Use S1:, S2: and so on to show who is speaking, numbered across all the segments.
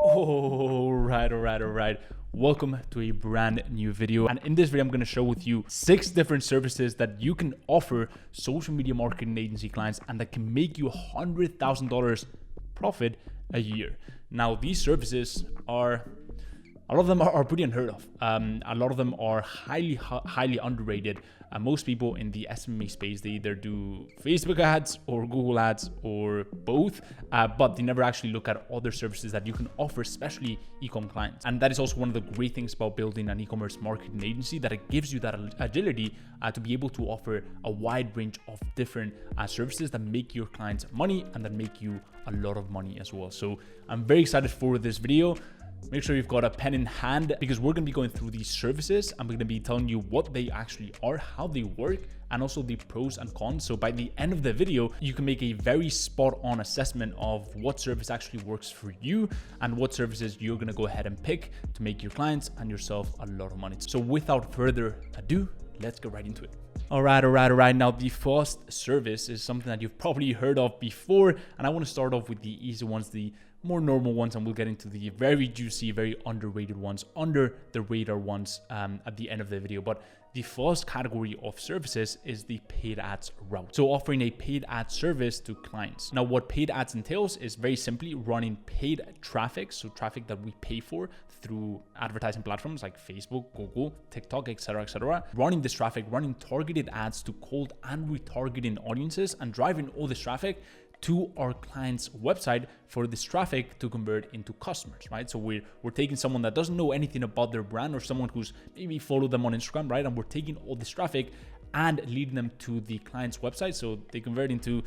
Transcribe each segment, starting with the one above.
S1: All right. Welcome to a brand new video. And in this video, I'm going to share with you 6 different services that you can offer social media marketing agency clients and that can make you $100,000 profit a year. Now, these services are, a lot of them are pretty unheard of. A lot of them are highly underrated. Most people in the SMMA space, they either do Facebook ads or Google ads or both, but they never actually look at other services that you can offer, especially e-com clients. And that is also one of the great things about building an e-commerce marketing agency, that it gives you that agility to be able to offer a wide range of different services that make your clients money and that make you a lot of money as well. So I'm very excited for this video. Make sure you've got a pen in hand because we're going to be going through these services. I'm going to be telling you what they actually are, how they work, and also the pros and cons. So by the end of the video, you can make a very spot on assessment of what service actually works for you and what services you're going to go ahead and pick to make your clients and yourself a lot of money. So without further ado, let's get right into it. All right. Now, the first service is something that you've probably heard of before, and I want to start off with the easy ones, the more normal ones, and we'll get into the very juicy, very underrated ones, under the radar ones at the end of the video. But the first category of services is the paid ads route. So offering a paid ad service to clients. Now, what paid ads entails is very simply running paid traffic, so traffic that we pay for through advertising platforms like Facebook, Google, TikTok, etc. Running this traffic, running targeted ads to cold and retargeting audiences, and driving all this traffic to our client's website for this traffic to convert into customers, right? So we're taking someone that doesn't know anything about their brand, or someone who's maybe followed them on Instagram, right? And we're taking all this traffic and leading them to the client's website so they convert into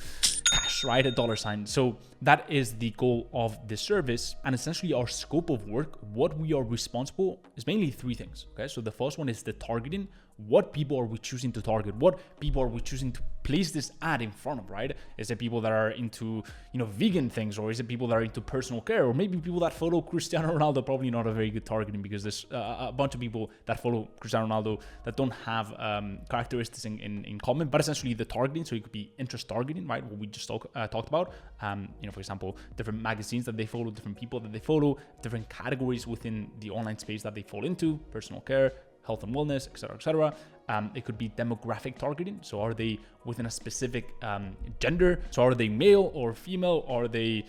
S1: cash, right? $. So that is the goal of this service. And essentially our scope of work, what we are responsible, is mainly 3 things, okay? So the first one is the targeting. What people are we choosing to target? What people are we choosing to place this ad in front of, right? Is it people that are into, vegan things, or is it people that are into personal care, or maybe people that follow Cristiano Ronaldo? Probably not a very good targeting, because there's a bunch of people that follow Cristiano Ronaldo that don't have characteristics in common, but essentially the targeting. So it could be interest targeting, right? What we just talked about. For example, different magazines that they follow, different people that they follow, different categories within the online space that they fall into, personal care, health and wellness, etc. It could be demographic targeting. So are they within a specific gender? So are they male or female? Are they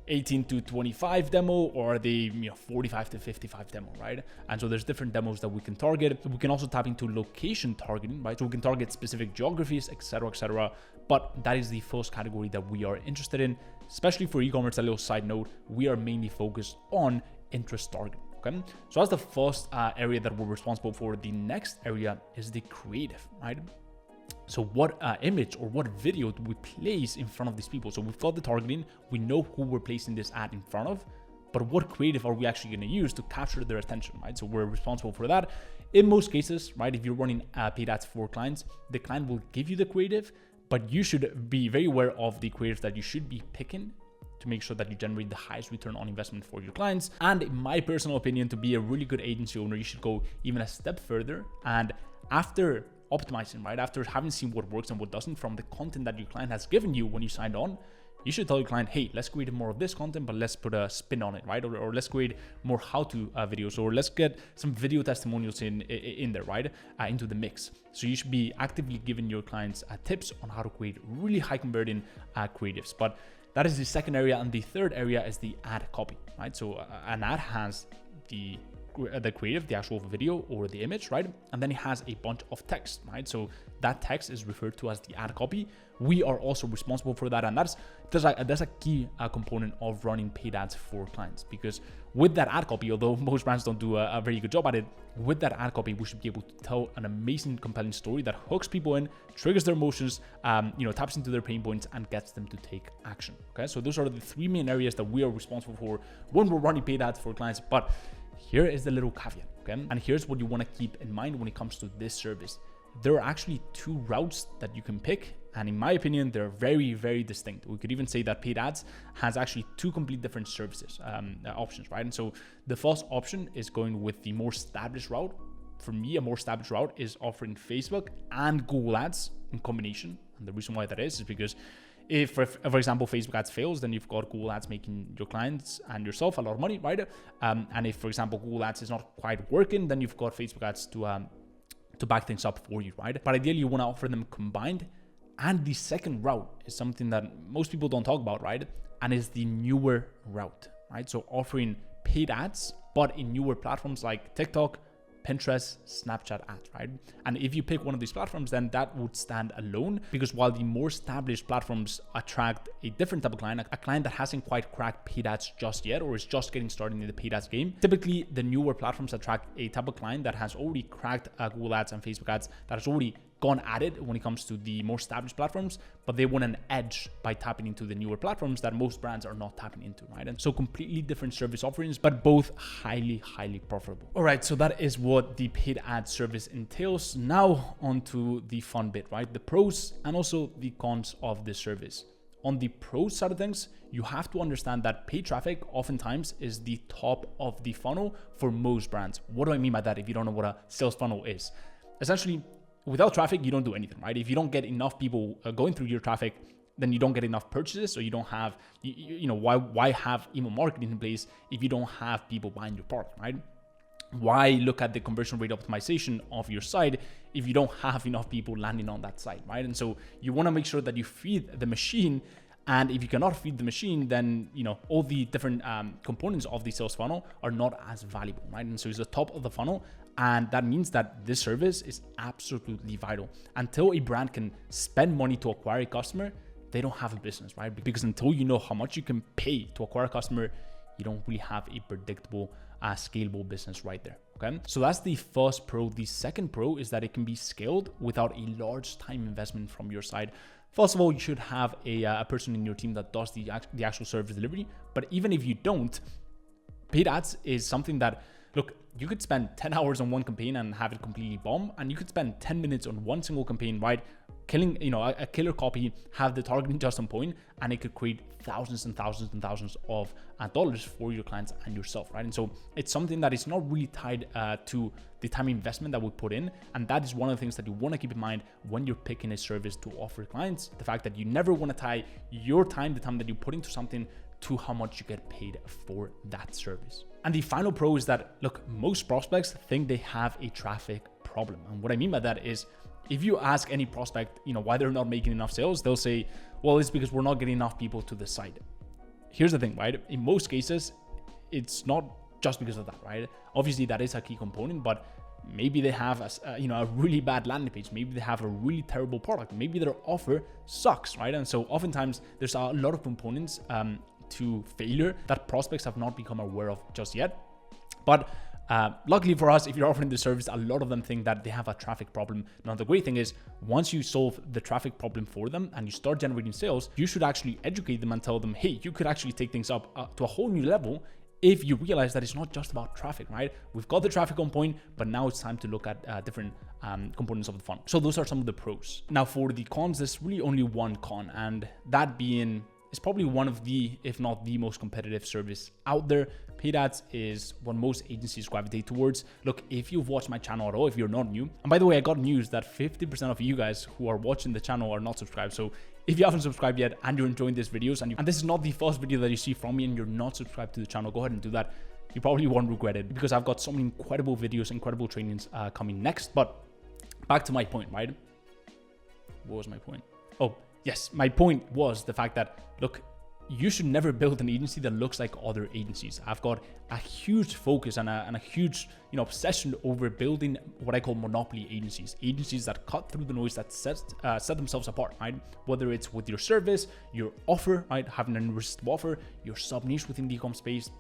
S1: 18 to 25 demo, or are they 45 to 55 demo, right? And so there's different demos that we can target. We can also tap into location targeting, right? So we can target specific geographies, etc. But that is the first category that we are interested in, especially for e-commerce. A little side note, we are mainly focused on interest targeting. Okay? So that's the first area that we're responsible for. The next area is the creative, right? So what image or what video do we place in front of these people? So we've got the targeting, we know who we're placing this ad in front of, but what creative are we actually going to use to capture their attention, right? So we're responsible for that. In most cases, right, if you're running paid ads for clients, the client will give you the creative, but you should be very aware of the creative that you should be picking to make sure that you generate the highest return on investment for your clients. And in my personal opinion, to be a really good agency owner, you should go even a step further. And after optimizing, right, after having seen what works and what doesn't from the content that your client has given you when you signed on, you should tell your client, hey, let's create more of this content, but let's put a spin on it, right? Or let's create more how-to videos, or let's get some video testimonials in there, right? Into the mix. So you should be actively giving your clients tips on how to create really high converting creatives. But that is the second area. And the third area is the ad copy, right? So an ad has the creative, the actual video or the image, right? And then it has a bunch of text, right? So that text is referred to as the ad copy. We are also responsible for that. And that's a key component of running paid ads for clients, because with that ad copy, although most brands don't do a very good job at it, with that ad copy, we should be able to tell an amazing, compelling story that hooks people in, triggers their emotions, taps into their pain points, and gets them to take action. Okay, so those are the 3 main areas that we are responsible for when we're running paid ads for clients. But here is the little caveat, okay? And here's what you want to keep in mind when it comes to this service. There are actually 2 routes that you can pick, and in my opinion, they're very, very distinct. We could even say that paid ads has actually 2 complete different services, options, right? And so the first option is going with the more established route. For me, a more established route is offering Facebook and Google ads in combination. And the reason why that is because If, for example, Facebook ads fails, then you've got Google ads making your clients and yourself a lot of money, right? And if, for example, Google ads is not quite working, then you've got Facebook ads to back things up for you, right? But ideally, you want to offer them combined. And the second route is something that most people don't talk about, right? And is the newer route, right? So offering paid ads, but in newer platforms like TikTok, Pinterest, Snapchat ads, right? And if you pick one of these platforms, then that would stand alone, because while the more established platforms attract a different type of client, a client that hasn't quite cracked paid ads just yet, or is just getting started in the paid ads game, typically the newer platforms attract a type of client that has already cracked Google ads and Facebook ads, that has already gone at it when it comes to the more established platforms, but they want an edge by tapping into the newer platforms that most brands are not tapping into, right? And so completely different service offerings, but both highly, highly profitable. All right, so that is what the paid ad service entails. Now onto the fun bit, right? The pros and also the cons of this service. On the pros side of things, you have to understand that paid traffic oftentimes is the top of the funnel for most brands. What do I mean by that if you don't know what a sales funnel is? Essentially, without traffic, you don't do anything, right? If you don't get enough people going through your traffic, then you don't get enough purchases. So you don't have, why have email marketing in place if you don't have people buying your product, right? Why look at the conversion rate optimization of your site if you don't have enough people landing on that site, right? And so you want to make sure that you feed the machine. And if you cannot feed the machine, then all the different components of the sales funnel are not as valuable, right? And so it's the top of the funnel, and that means that this service is absolutely vital. Until a brand can spend money to acquire a customer, they don't have a business, right? Because until you know how much you can pay to acquire a customer, you don't really have a predictable, scalable business right there. Okay, so that's the first pro. The second pro is that it can be scaled without a large time investment from your side. First of all, you should have a person in your team that does the actual service delivery. But even if you don't, paid ads is something that, look, you could spend 10 hours on one campaign and have it completely bomb, and you could spend 10 minutes on one single campaign, right? Killing, a killer copy, have the targeting just on point, and it could create thousands and thousands and thousands of dollars for your clients and yourself, right? And so it's something that is not really tied to the time investment that we put in. And that is one of the things that you want to keep in mind when you're picking a service to offer clients. The fact that you never want to tie your time, the time that you put into something, to how much you get paid for that service. And the final pro is that, look, most prospects think they have a traffic problem. And what I mean by that is, if you ask any prospect, why they're not making enough sales, they'll say, well, it's because we're not getting enough people to the site. Here's the thing, right? In most cases, it's not just because of that, right? Obviously, that is a key component, but maybe they have a really bad landing page. Maybe they have a really terrible product. Maybe their offer sucks, right? And so oftentimes there's a lot of components to failure that prospects have not become aware of just yet. But luckily for us, if you're offering the service, a lot of them think that they have a traffic problem. Now, the great thing is, once you solve the traffic problem for them and you start generating sales, you should actually educate them and tell them, hey, you could actually take things up to a whole new level if you realize that it's not just about traffic, right? We've got the traffic on point, but now it's time to look at different components of the funnel. So those are some of the pros. Now, for the cons, there's really only one con, and that being, it's probably one of the, if not the most competitive service out there. Paid ads is what most agencies gravitate towards. Look, if you've watched my channel at all, if you're not new, and by the way, I got news that 50% of you guys who are watching the channel are not subscribed. So if you haven't subscribed yet and you're enjoying these videos, and this is not the first video that you see from me and you're not subscribed to the channel, go ahead and do that. You probably won't regret it, because I've got so many incredible videos, incredible trainings coming next. But back to my point, right? What was my point? Oh, yes, my point was the fact that, look, you should never build an agency that looks like other agencies. I've got a huge focus and a huge obsession over building what I call monopoly agencies that cut through the noise, that set themselves apart, right? Whether it's with your service, your offer, right? Having an irresistible offer, your sub niche within the e-com space,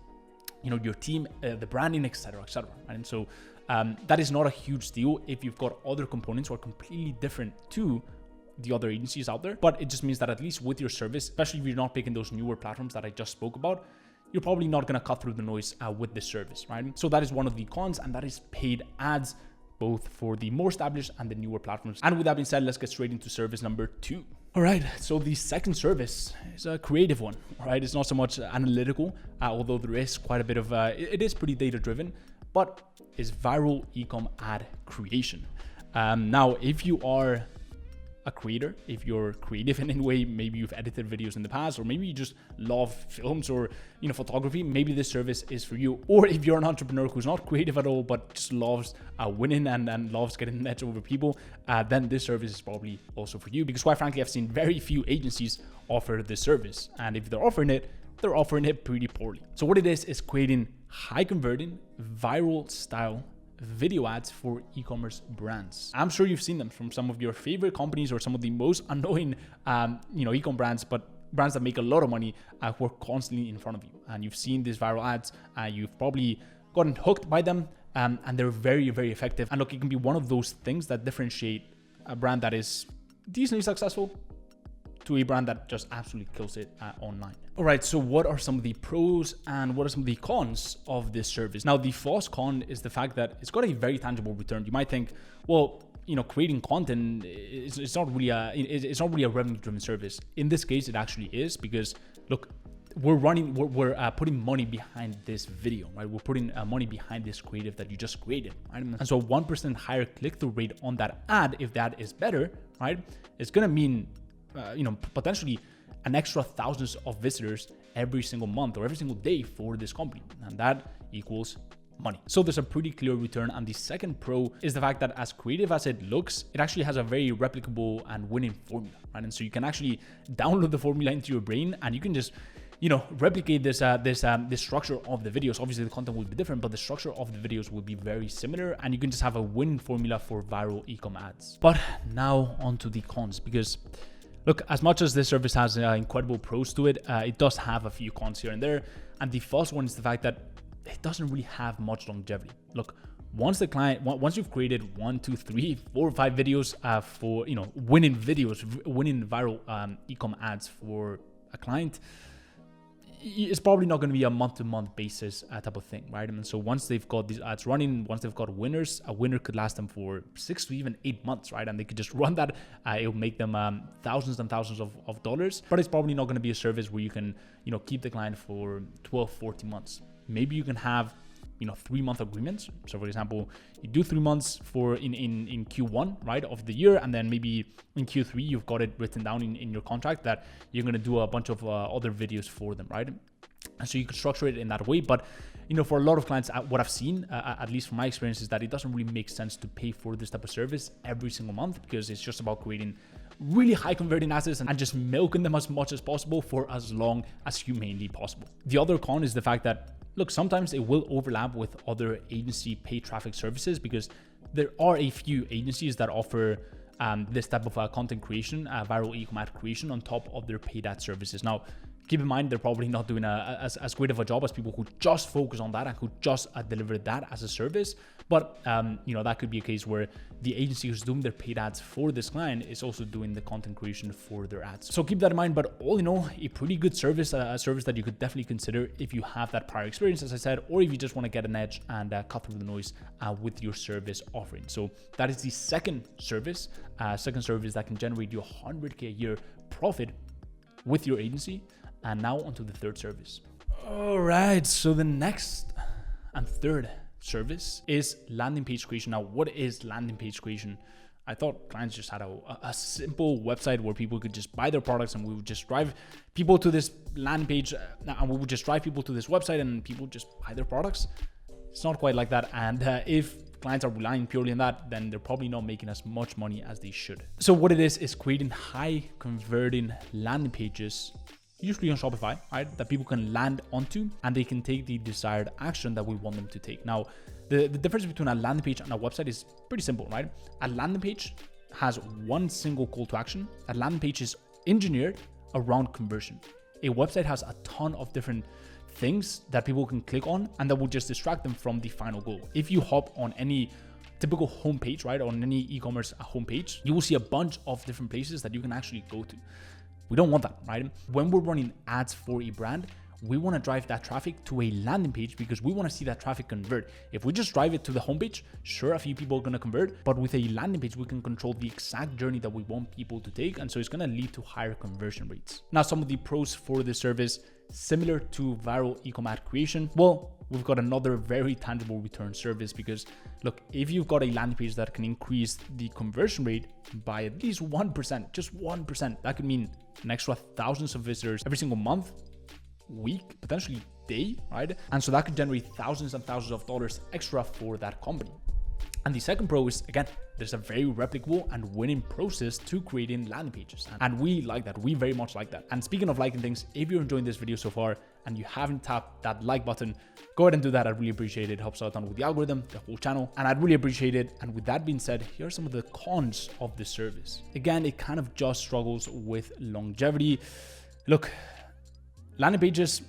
S1: your team, the branding, etc., etc. Right? And so that is not a huge deal if you've got other components who are completely different to the other agencies out there. But it just means that at least with your service, especially if you're not picking those newer platforms that I just spoke about, you're probably not going to cut through the noise with this service, right? So that is one of the cons, and that is paid ads, both for the more established and the newer platforms. And with that being said, let's get straight into service number 2. All right, so the second service is a creative one, right? It's not so much analytical, although there is quite a bit of, it is pretty data driven, but is viral e-com ad creation. Now, if you are a creator, if you're creative in any way, maybe you've edited videos in the past, or maybe you just love films or photography, maybe this service is for you. Or if you're an entrepreneur who's not creative at all but just loves winning and loves getting the edge over people, then this service is probably also for you, because quite frankly I've seen very few agencies offer this service, and if they're offering it pretty poorly. So what it is creating high converting viral style video ads for e-commerce brands. I'm sure you've seen them from some of your favorite companies or some of the most annoying e-com brands, but brands that make a lot of money who are constantly in front of you, and you've seen these viral ads, you've probably gotten hooked by them, and they're very, very effective. And look, it can be one of those things that differentiate a brand that is decently successful to a brand that just absolutely kills it online. All right, so what are some of the pros and what are some of the cons of this service? Now, the false con is the fact that it's got a very tangible return. You might think, well, creating content it's not really a revenue-driven service. In this case, it actually is, because look, we're putting money behind this video, right? We're putting money behind this creative that you just created, right? And so 1% higher click-through rate on that ad, if that is better, right? It's gonna mean potentially an extra thousands of visitors every single month or every single day for this company, and that equals money. So there's a pretty clear return. And the second pro is the fact that as creative as it looks, it actually has a very replicable and winning formula, right? And so you can actually download the formula into your brain, and you can just replicate this structure of the videos. Obviously the content will be different, but the structure of the videos will be very similar, and you can just have a winning formula for viral e-com ads. But now onto the cons, because look, as much as this service has incredible pros to it, it does have a few cons here and there. And the first one is the fact that it doesn't really have much longevity. Look, once you've created 1, 2, 3, 4, 5 videos for winning viral e-com ads for a client, it's probably not going to be a month-to-month basis type of thing, right? And so once they've got these ads running, once they've got winners, a winner could last them for 6 to even 8 months, right? And they could just run that. It'll make them thousands and thousands of dollars, but it's probably not going to be a service where you can, keep the client for 12, 14 months. Maybe you can have 3-month agreements. So for example, you do 3 months in Q1, right, of the year, and then maybe in Q3 you've got it written down in your contract that you're going to do a bunch of other videos for them, right? And so you can structure it in that way. But for a lot of clients, what I've seen, at least from my experience, is that it doesn't really make sense to pay for this type of service every single month, because it's just about creating really high converting assets and just milking them as much as possible for as long as humanly possible. The other con is the fact that, look, sometimes it will overlap with other agency paid traffic services, because there are a few agencies that offer this type of content creation, viral e-com ad creation on top of their paid ad services. Now, keep in mind, they're probably not doing as great of a job as people who just focus on that and who just deliver that as a service. But, that could be a case where the agency who's doing their paid ads for this client is also doing the content creation for their ads. So keep that in mind. But all in all, a pretty good service, a service that you could definitely consider if you have that prior experience, as I said, or if you just want to get an edge and cut through the noise with your service offering. So that is the second service that can generate you $100K a year profit with your agency. And now onto the third service. All right, so the next and third service is landing page creation. Now, what is landing page creation? I thought clients just had a simple website where people could just buy their products, and we would just drive people to this landing page, and we would just drive people to this website and people just buy their products. It's not quite like that. And if clients are relying purely on that, then they're probably not making as much money as they should. So what it is creating high converting landing pages, usually on Shopify, right, that people can land onto and they can take the desired action that we want them to take. Now, the difference between a landing page and a website is pretty simple, right? A landing page has one single call to action. A landing page is engineered around conversion. A website has a ton of different things that people can click on and that will just distract them from the final goal. If you hop on any typical homepage, right, on any e-commerce homepage, you will see a bunch of different places that you can actually go to. We don't want that, right? When we're running ads for a brand, we want to drive that traffic to a landing page because we want to see that traffic convert. If we just drive it to the homepage, sure, a few people are going to convert, but with a landing page, we can control the exact journey that we want people to take. And so it's going to lead to higher conversion rates. Now, some of the pros for this service, similar to viral e-com ad creation, well, we've got another very tangible return service, because look, if you've got a landing page that can increase the conversion rate by at least 1%, just 1%, that could mean an extra thousands of visitors every single month, week, potentially day, right? And so that could generate thousands and thousands of dollars extra for that company. And the second pro is, again, there's a very replicable and winning process to creating landing pages. And we like that. We very much like that. And speaking of liking things, if you're enjoying this video so far and you haven't tapped that like button, go ahead and do that. I'd really appreciate it. It helps out on with the algorithm, the whole channel, and I'd really appreciate it. And with that being said, here are some of the cons of this service. Again, it kind of just struggles with longevity. Look, landing pages,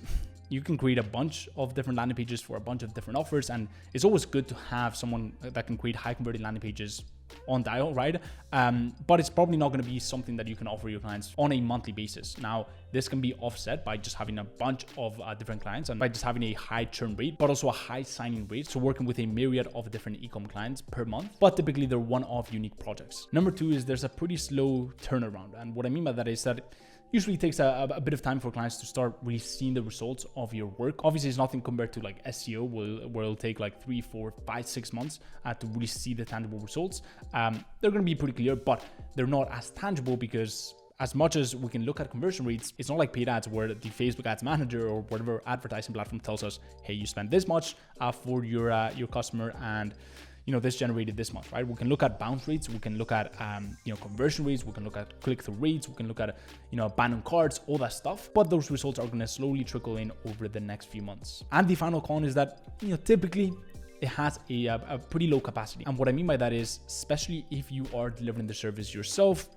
S1: you can create a bunch of different landing pages for a bunch of different offers, and it's always good to have someone that can create high converting landing pages on dial, right? But it's probably not going to be something that you can offer your clients on a monthly basis. Now, this can be offset by just having a bunch of different clients and by just having a high churn rate, but also a high signing rate. So working with a myriad of different e-com clients per month, but typically they're one-off unique projects. Number two is there's a pretty slow turnaround. And what I mean by that is that usually takes a bit of time for clients to start really seeing the results of your work. Obviously, it's nothing compared to like SEO, where it'll take like 3, 4, 5, 6 months to really see the tangible results. They're going to be pretty clear, but they're not as tangible, because as much as we can look at conversion rates, it's not like paid ads where the Facebook ads manager or whatever advertising platform tells us, hey, you spend this much for your customer, and this generated this much, right? We can look at bounce rates, we can look at, conversion rates, we can look at click-through rates, we can look at, abandoned carts, all that stuff. But those results are going to slowly trickle in over the next few months. And the final con is that, typically it has a pretty low capacity. And what I mean by that is, especially if you are delivering the service yourself,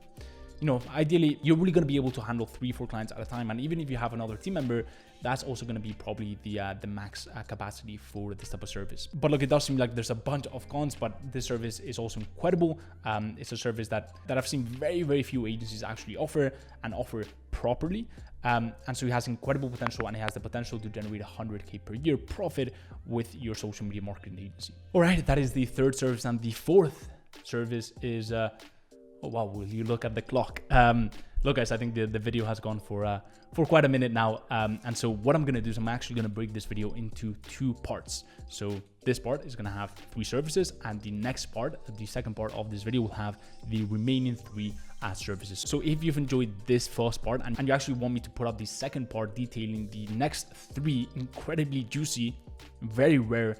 S1: ideally, you're really going to be able to handle 3-4 clients at a time. And even if you have another team member, that's also going to be probably the max capacity for this type of service. But look, it does seem like there's a bunch of cons, but this service is also incredible. It's a service that I've seen very, very few agencies actually offer and offer properly. And so it has incredible potential, and it has the potential to generate $100K per year profit with your social media marketing agency. All right, that is the third service. And the fourth service is, oh wow, will you look at the clock? Look, guys, I think the video has gone for quite a minute now. And so what I'm going to do is I'm actually going to break this video into 2 parts. So this part is going to have 3 services, and the next part, the second part of this video, will have the remaining 3 services. So if you've enjoyed this first part and you actually want me to put out the second part detailing the next 3 incredibly juicy, very rare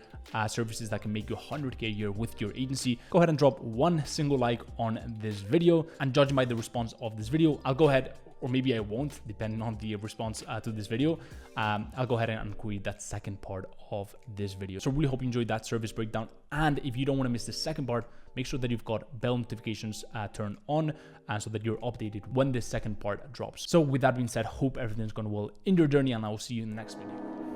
S1: services that can make you $100K a year with your agency, go ahead and drop 1 single like on this video. And judging by the response of this video, I'll go ahead, or maybe I won't, depending on the response to this video, I'll go ahead and create that second part of this video. So really hope you enjoyed that service breakdown. And if you don't want to miss the second part, make sure that you've got bell notifications turned on so that you're updated when the second part drops. So with that being said, hope everything's going well in your journey, and I will see you in the next video.